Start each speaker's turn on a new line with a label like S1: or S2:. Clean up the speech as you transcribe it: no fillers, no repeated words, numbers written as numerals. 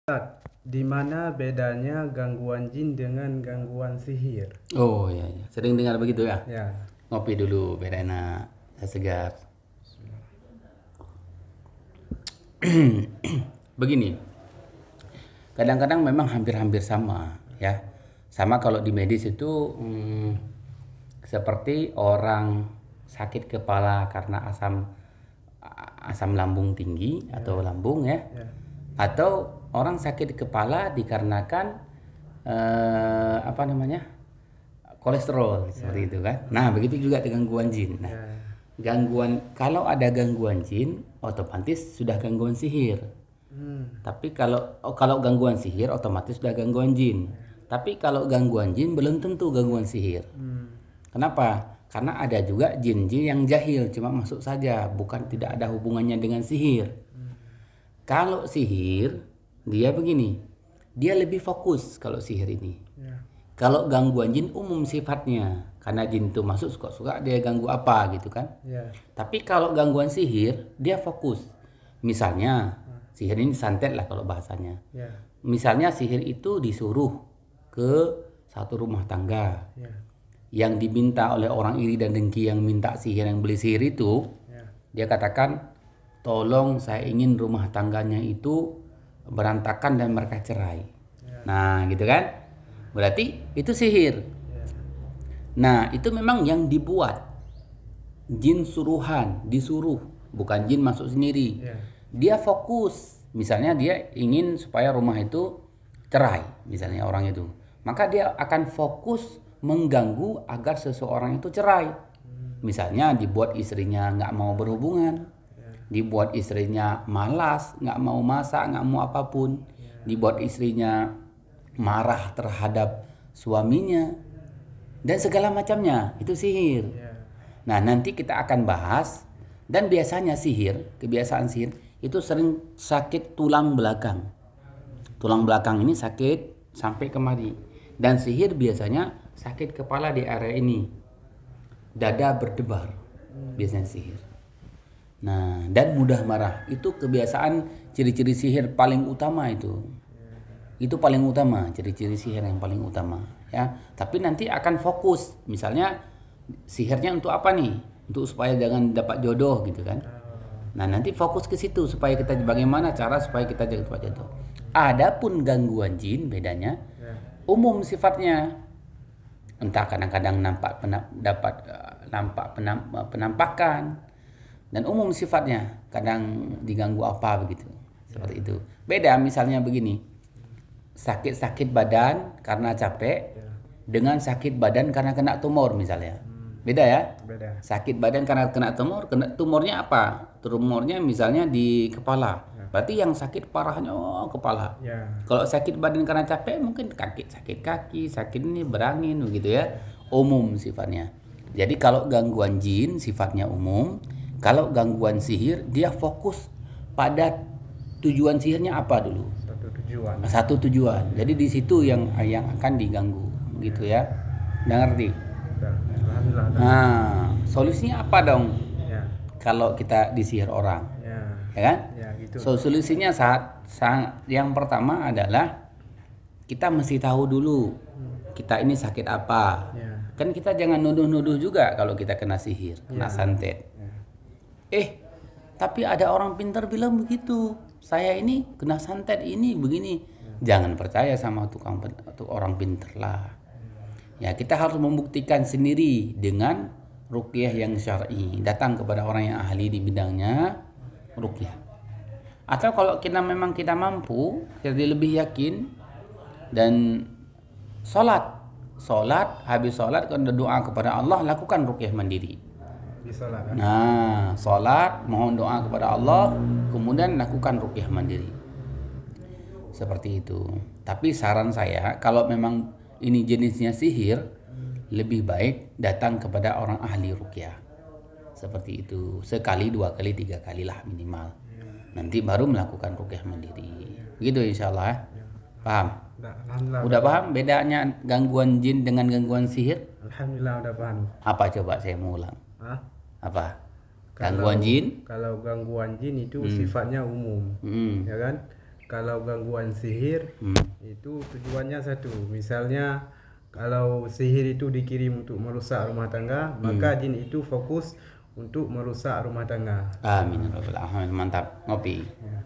S1: Ustaz, di mana bedanya gangguan jin dengan gangguan sihir?
S2: Oh ya, ya. Sering dengar begitu ya?
S1: Ya,
S2: Ngopi dulu, biar enak, biar segar. Begini, kadang-kadang memang hampir-hampir sama ya. Sama kalau di medis itu seperti orang sakit kepala karena asam lambung tinggi atau lambung ya.
S1: ya,
S2: Atau orang sakit kepala dikarenakan apa namanya? Kolesterol seperti itu kan. Nah, begitu juga dengan gangguan jin. Nah,
S1: ya.
S2: kalau ada gangguan jin, otomatis sudah gangguan sihir. Tapi kalau gangguan sihir otomatis sudah gangguan jin. Tapi kalau gangguan jin belum tentu gangguan sihir. Kenapa? Karena ada juga jin-jin yang jahil, cuma masuk saja, bukan tidak ada hubungannya dengan sihir. Kalau sihir, dia begini, dia lebih fokus kalau sihir ini.
S1: Ya.
S2: Kalau gangguan jin umum sifatnya, karena jin itu masuk suka-suka dia ganggu apa gitu kan.
S1: Ya.
S2: Tapi kalau gangguan sihir, dia fokus. Misalnya, sihir ini santet lah kalau bahasanya.
S1: Ya.
S2: Misalnya sihir itu disuruh ke satu rumah tangga.
S1: Ya.
S2: Yang diminta oleh orang iri dan dengki yang minta sihir, yang beli sihir itu,
S1: Ya.
S2: dia katakan, tolong saya ingin rumah tangganya itu berantakan dan mereka cerai. Nah gitu kan. Berarti itu sihir. Nah, itu memang yang dibuat. Jin suruhan, disuruh, bukan jin masuk sendiri.
S1: Ya.
S2: Dia fokus. Misalnya dia ingin supaya rumah itu cerai, misalnya orang itu. Maka dia akan fokus mengganggu agar seseorang itu cerai. Misalnya dibuat istrinya nggak mau berhubungan. Dibuat istrinya malas, nggak mau masak, nggak mau apapun. Dibuat istrinya marah terhadap suaminya dan segala macamnya, itu sihir.
S1: Ya.
S2: Nah, nanti kita akan bahas. Dan biasanya kebiasaan sihir itu sering sakit tulang belakang. Tulang belakang ini sakit sampai kemari. Dan sihir biasanya sakit kepala di area ini. Dada berdebar. Biasanya sihir. Nah, dan mudah marah. Itu kebiasaan ciri-ciri sihir paling utama itu. Itu paling utama, ciri-ciri sihir yang paling utama ya. Tapi nanti akan fokus. Misalnya sihirnya untuk apa nih? Untuk supaya jangan dapat jodoh gitu kan. Nah, nanti fokus ke situ supaya kita bagaimana cara supaya kita dapat jodoh. Adapun gangguan jin bedanya umum sifatnya. Entah kadang-kadang nampak penampakan dan umum sifatnya, kadang diganggu apa begitu. Seperti itu. Beda misalnya begini. Sakit-sakit badan karena capek dengan sakit badan karena kena tumor misalnya. Beda ya?
S1: Beda.
S2: Sakit badan karena kena tumornya apa? Tumornya misalnya di kepala. Berarti yang sakit parahnya kepala.
S1: Ya.
S2: Kalau sakit badan karena capek mungkin sakit kaki, sakit ini berangin begitu ya. Umum sifatnya. Jadi kalau gangguan jin sifatnya umum, kalau gangguan sihir dia fokus pada tujuan sihirnya apa dulu. Satu tujuan. Jadi di situ yang akan diganggu gitu ya. Udah ngerti?
S1: Alhamdulillah.
S2: Nah, solusinya apa dong
S1: Ya.
S2: kalau kita disihir orang?
S1: Ya.
S2: Ya kan?
S1: Ya, gitu.
S2: So, solusinya yang pertama adalah kita mesti tahu dulu kita ini sakit apa.
S1: Ya.
S2: Kan kita jangan nuduh-nuduh juga kalau kita kena sihir, kena santet. Tapi ada orang pintar bilang begitu. Saya ini kena santet ini begini. Jangan percaya sama orang pintar lah. Ya, kita harus membuktikan sendiri dengan ruqyah yang syar'i. Datang kepada orang yang ahli di bidangnya ruqyah. Atau kalau kita memang mampu, jadi lebih yakin dan habis sholat kalau doa kepada Allah, lakukan ruqyah mandiri. Nah, sholat, mohon doa kepada Allah, kemudian lakukan ruqyah mandiri. Seperti itu. Tapi saran saya, kalau memang ini jenisnya sihir, lebih baik datang kepada orang ahli ruqyah. Seperti itu. Sekali, 2 kali, 3 kali lah minimal. Nanti baru melakukan ruqyah mandiri. Begitu insyaAllah. Paham? Udah paham bedanya gangguan jin dengan gangguan sihir?
S1: Alhamdulillah udah paham.
S2: Apa coba saya mau ulang? Apa?
S1: Kalau
S2: Gangguan jin?
S1: Kalau gangguan jin itu sifatnya umum, ya kan? kalau gangguan sihir itu tujuannya satu. Misalnya kalau sihir itu dikirim untuk merusak rumah tangga, maka jin itu fokus untuk merusak rumah tangga.
S2: Amin ya rabbal alamin. Mantap. Ngopi.
S1: Ya.